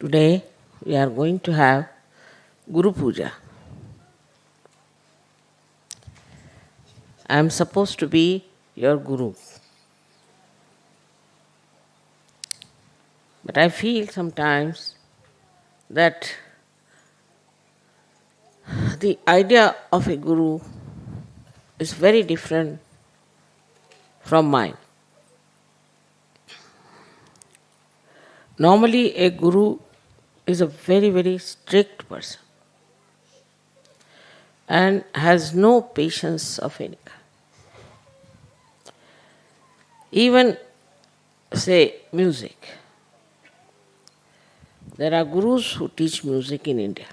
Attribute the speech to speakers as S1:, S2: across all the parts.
S1: Today we are going to have Guru Puja. I am supposed to be your Guru. But I feel sometimes that the idea of a Guru is very different from mine. Normally, a Guru is a very, very strict person and has no patience of any kind. Even, say, music. There are gurus who teach music in India.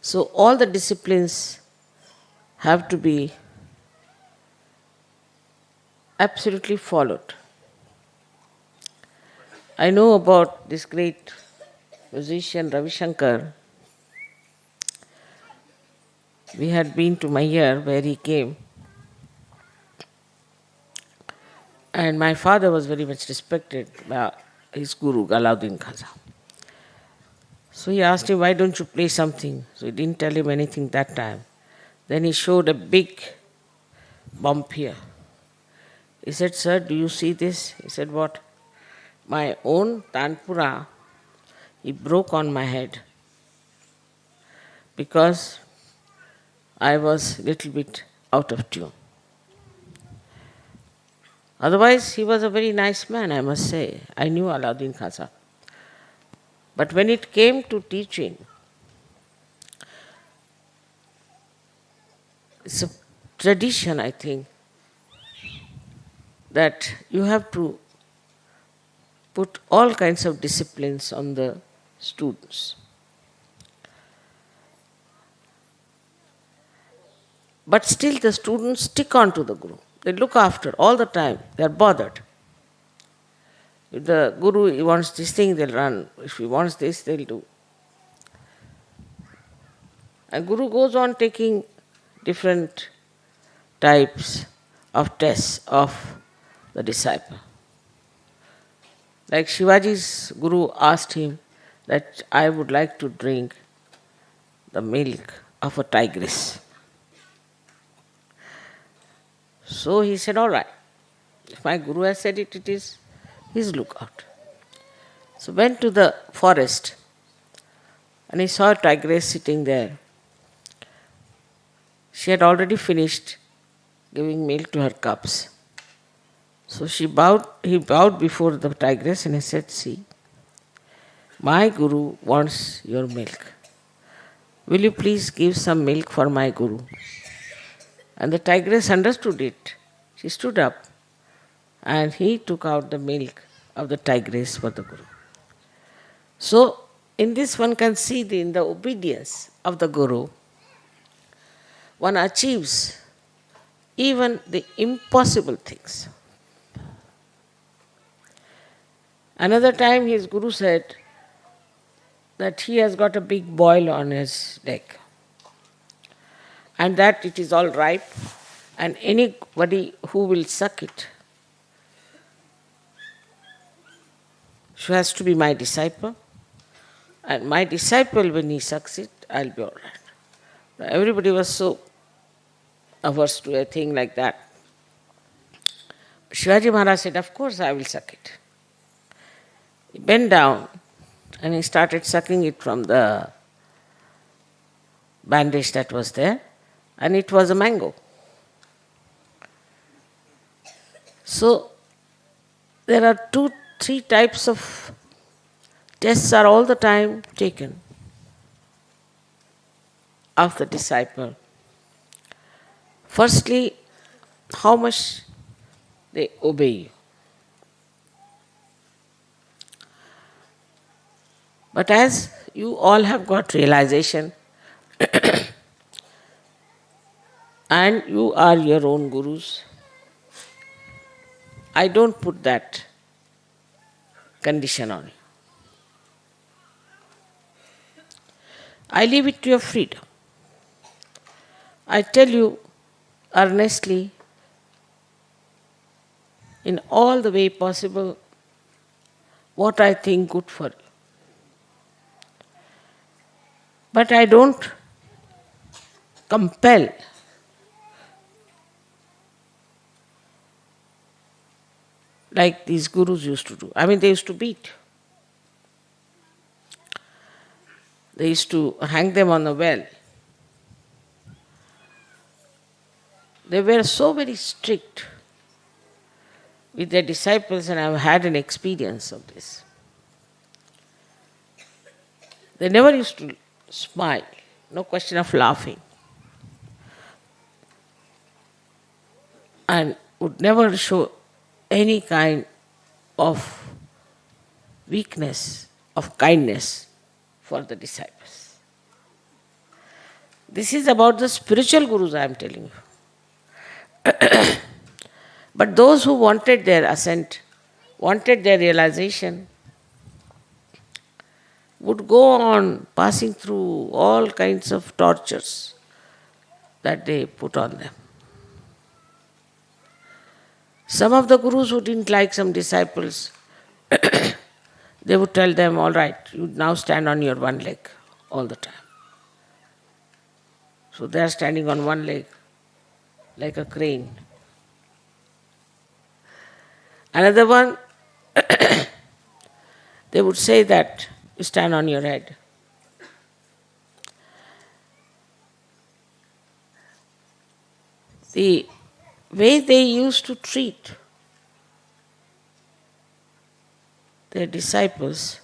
S1: So all the disciplines have to be absolutely followed. I know about this great musician Ravi Shankar. We had been to Mayur where he came. And my father was very much respected by his guru, Alauddin Khaja. So he asked him, why don't you play something? So he didn't tell him anything that time. Then he showed a big bump here. He said, sir, do you see this? He said, what? My own Tanpura, he broke on my head because I was a little bit out of tune. Otherwise, he was a very nice man, I must say. I knew Alauddin Khaja. But when it came to teaching, it's a tradition, I think, that you have to put all kinds of disciplines on the students. But still the students stick on to the Guru. They look after all the time. They are bothered. If the Guru he wants this thing, they'll run. If he wants this, they'll do. And Guru goes on taking different types of tests of the disciple. Like Shivaji's Guru asked him that I would like to drink the milk of a tigress. So he said, all right, if my Guru has said it, it is his lookout. So went to the forest and he saw a tigress sitting there. She had already finished giving milk to her cubs. So he bowed before the tigress and he said, see, my Guru wants your milk. Will you please give some milk for my Guru? And the tigress understood it. She stood up and he took out the milk of the tigress for the Guru. So, in this one can see in the obedience of the Guru, one achieves even the impossible things. Another time his Guru said that he has got a big boil on his leg and that it is all ripe and anybody who will suck it has to be my disciple, and my disciple when he sucks it, I'll be all right. Everybody was so averse to a thing like that. Shivaji Maharaj said, of course I will suck it. He bent down and he started sucking it from the bandage that was there, and it was a mango. So there are 2-3 types of tests are all the time taken of the disciple. Firstly, how much they obey you. But as you all have got realization and you are your own gurus, I don't put that condition on you. I leave it to your freedom. I tell you earnestly, in all the way possible, what I think good for you. But I don't compel. Like these gurus used to do. I mean, they used to beat. They used to hang them on the well. They were so very strict with their disciples, and I've had an experience of this. They never used to smile, no question of laughing, and would never show any kind of weakness, of kindness for the disciples. This is about the spiritual gurus I am telling you. But those who wanted their ascent, wanted their realization, would go on passing through all kinds of tortures that they put on them. Some of the gurus who didn't like some disciples, they would tell them, all right, you now stand on your one leg all the time. So they are standing on one leg like a crane. Another one, they would say that you stand on your head. The way they used to treat their disciples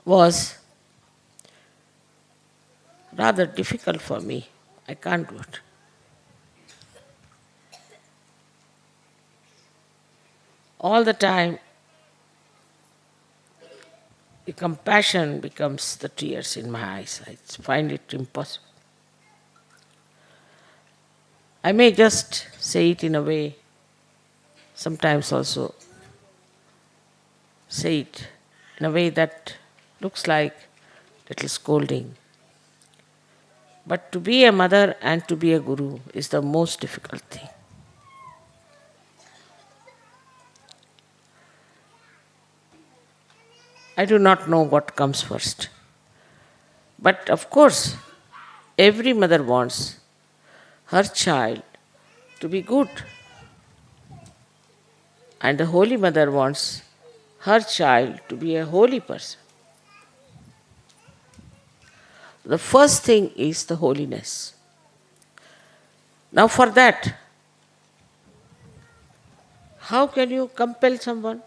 S1: was rather difficult for me. I can't do it. All the time, the compassion becomes the tears in my eyes. I find it impossible. I may just say it in a way, sometimes also say it in a way that looks like little scolding. But to be a mother and to be a guru is the most difficult thing. I do not know what comes first. But of course, every mother wants her child to be good. And the Holy Mother wants her child to be a holy person. The first thing is the holiness. Now for that, how can you compel someone?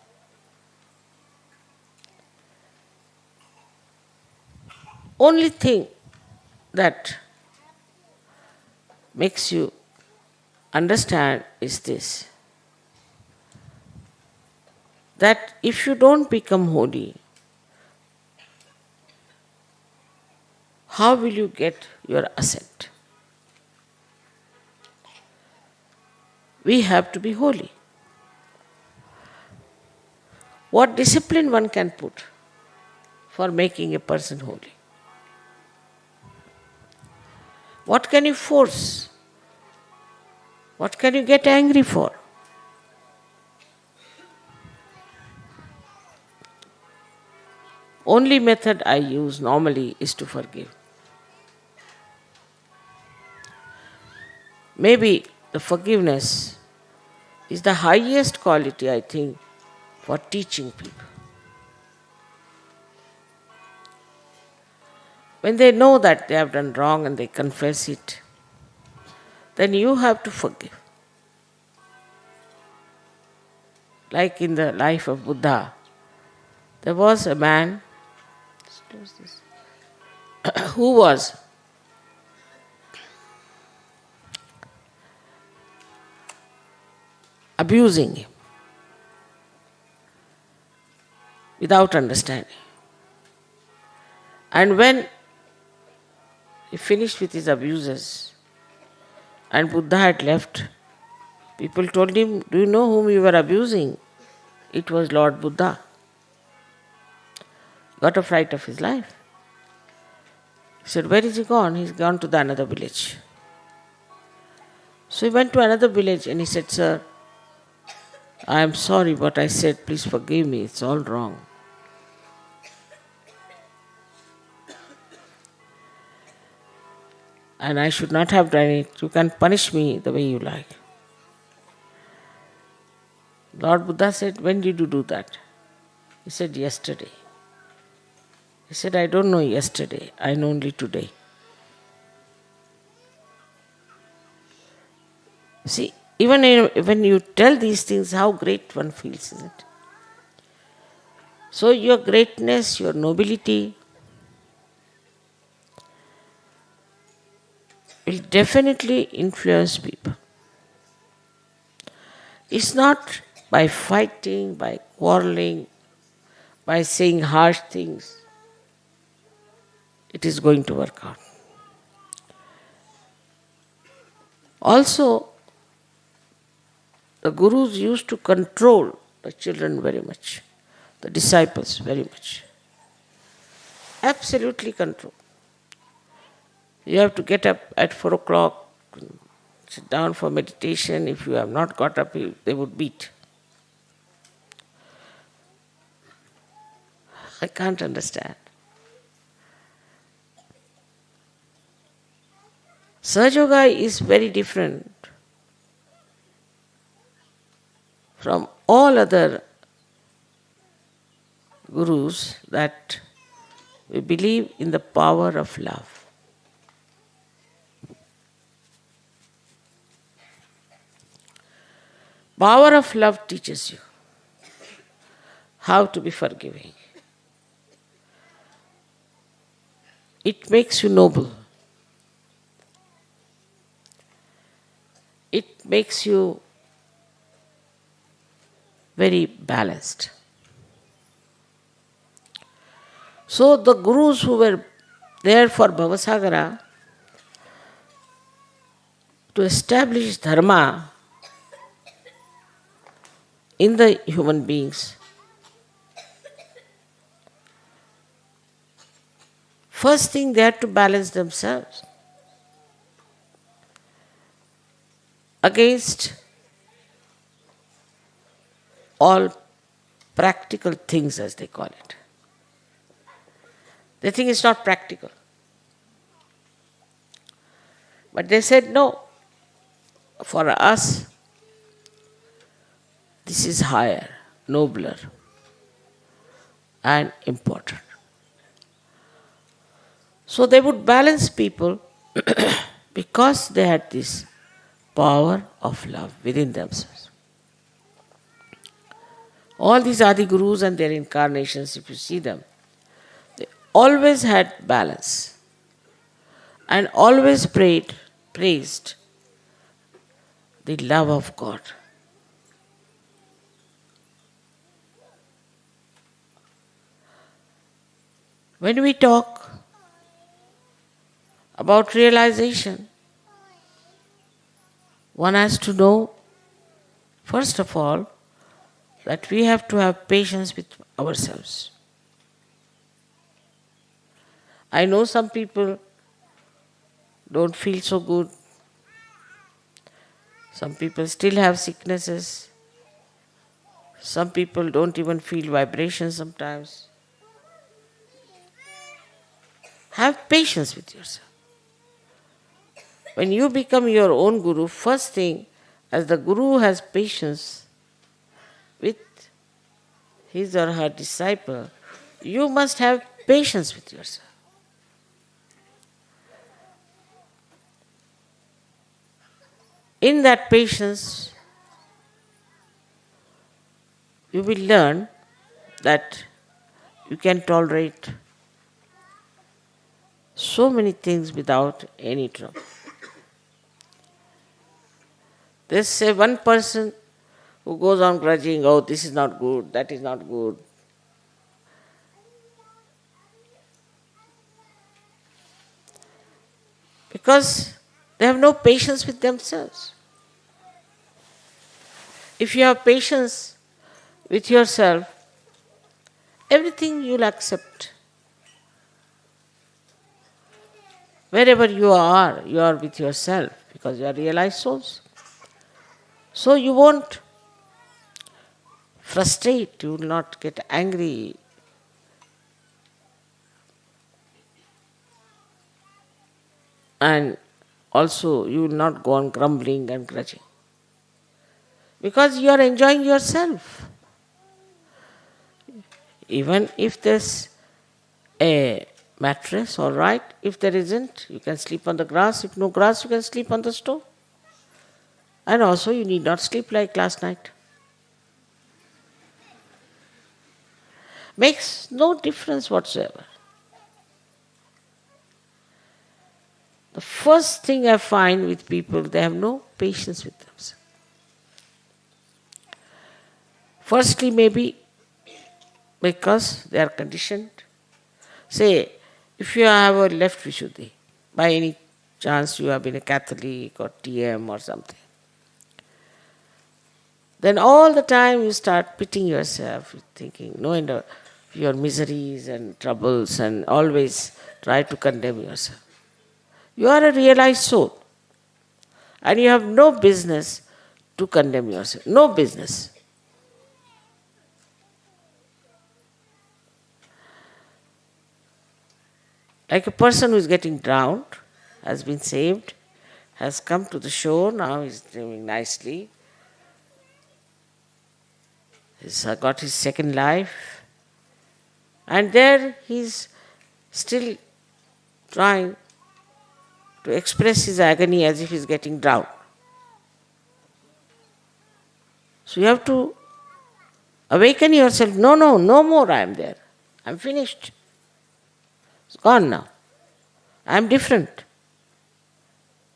S1: Only thing that makes you understand is this, that if you don't become holy, how will you get your ascent? We have to be holy. What discipline one can put for making a person holy? What can you force? What can you get angry for? Only method I use normally is to forgive. Maybe the forgiveness is the highest quality, I think, for teaching people. When they know that they have done wrong and they confess it, then you have to forgive. Like in the life of Buddha, there was a man who was abusing him without understanding. And when he finished with his abuses and Buddha had left, people told him, do you know whom you were abusing? It was Lord Buddha. Got a fright of his life. He said, where is he gone? He's gone to the another village. So he went to another village and he said, sir, I am sorry what I said, please forgive me, it's all wrong. And I should not have done it. You can punish me the way you like. Lord Buddha said, when did you do that? He said, yesterday. He said, I don't know yesterday, I know only today. See, even when you tell these things, how great one feels, isn't it? So your greatness, your nobility will definitely influence people. It's not by fighting, by quarreling, by saying harsh things, it is going to work out. Also, the gurus used to control the children very much, the disciples very much. Absolutely control. You have to get up at 4 o'clock, sit down for meditation. If you have not got up, they would beat. I can't understand. Sahaja Yoga is very different from all other gurus, that we believe in the power of love. Power of love teaches you how to be forgiving. It makes you noble. It makes you very balanced. So the gurus who were there for Bhavasagara to establish dharma in the human beings, first thing they had to balance themselves against all practical things, as they call it. They think it's not practical. But they said, no, for us, this is higher, nobler, and important. So they would balance people because they had this power of love within themselves. All these Adi Gurus and their incarnations, if you see them, they always had balance and always praised the love of God. When we talk about realization, one has to know, first of all, that we have to have patience with ourselves. I know some people don't feel so good. Some people still have sicknesses. Some people don't even feel vibrations sometimes. Have patience with yourself. When you become your own guru, first thing, as the guru has patience with his or her disciple, you must have patience with yourself. In that patience, you will learn that you can tolerate so many things without any trouble. There's say one person who goes on grudging, oh, this is not good, that is not good. Because they have no patience with themselves. If you have patience with yourself, everything you'll accept. Wherever you are with yourself because you are realized souls. So you won't frustrate, you will not get angry. And also you will not go on grumbling and grudging. Because you are enjoying yourself. Even if there's a mattress, all right. If there isn't, you can sleep on the grass. If no grass, you can sleep on the stove. And also you need not sleep like last night. Makes no difference whatsoever. The first thing I find with people, they have no patience with themselves. Firstly, maybe because they are conditioned. Say, if you have a left Vishuddhi, by any chance you have been a Catholic or TM or something, then all the time you start pitying yourself, thinking, no end of your miseries and troubles, and always try to condemn yourself. You are a realized soul, and you have no business to condemn yourself. No business. Like a person who is getting drowned, has been saved, has come to the shore, now he's doing nicely. He's got his second life. And there he's still trying to express his agony as if he's getting drowned. So you have to awaken yourself. No more I am there. I'm finished. It's gone now. I'm different.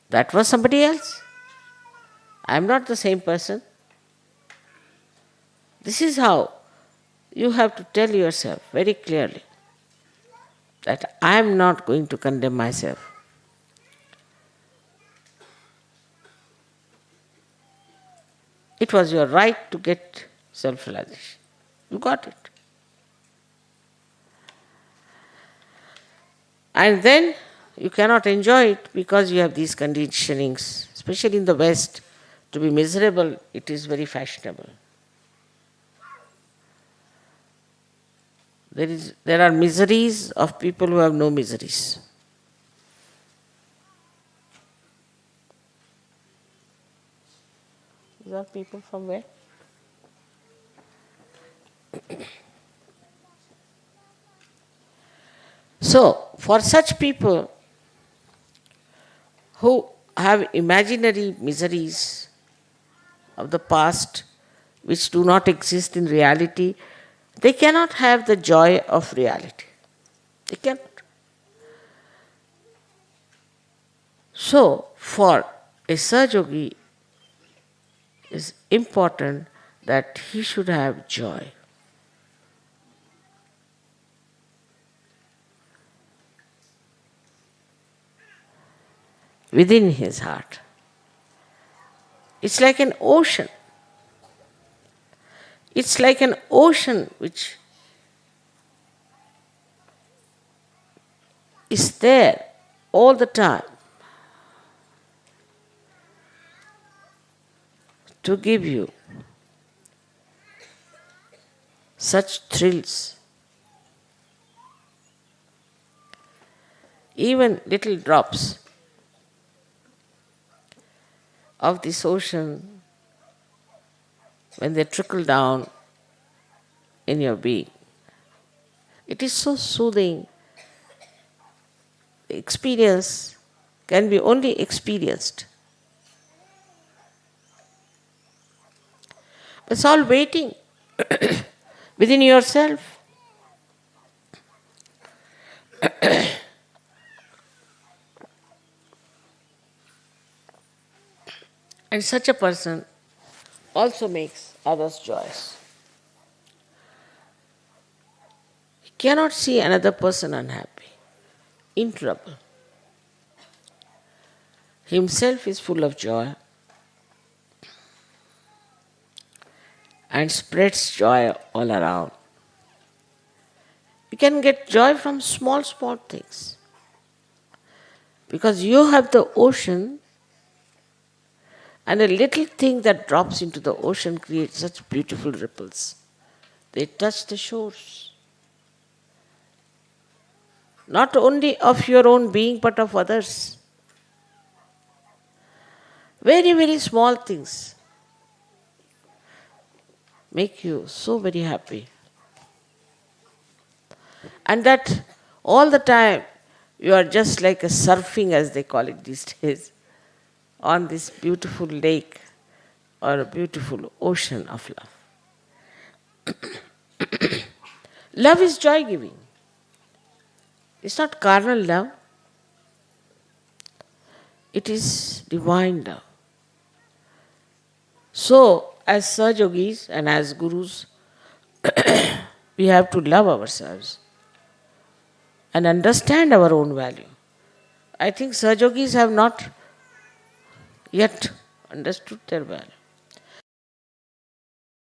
S1: That was somebody else. I'm not the same person. This is how you have to tell yourself very clearly that I am not going to condemn myself. It was your right to get self-realization. You got it. And then you cannot enjoy it because you have these conditionings, especially in the West. To be miserable, it is very fashionable. There are miseries of people who have no miseries. These are people from where? So, for such people who have imaginary miseries of the past which do not exist in reality, they cannot have the joy of reality. They cannot. So, for a Sahaja-yogi, it is important that he should have joy. Within his heart. It's like an ocean. It's like an ocean which is there all the time to give you such thrills. Even little drops of this ocean, when they trickle down in your being, it is so soothing. The experience can be only experienced. It's all waiting within yourself. And such a person also makes others joyous. He cannot see another person unhappy, in trouble. Himself is full of joy and spreads joy all around. You can get joy from small things. Because you have the ocean, and a little thing that drops into the ocean creates such beautiful ripples. they touch the shores. Not only of your own being, but of others. Very, very small things make you so very happy. And that all the time you are just like a surfing, as they call it these days, on this beautiful lake or a beautiful ocean of love. Love is joy giving. It's not carnal love, it is divine love. So, as Sahajogis and as Gurus, we have to love ourselves and understand our own value. I think Sahajogis have not yet understood their value.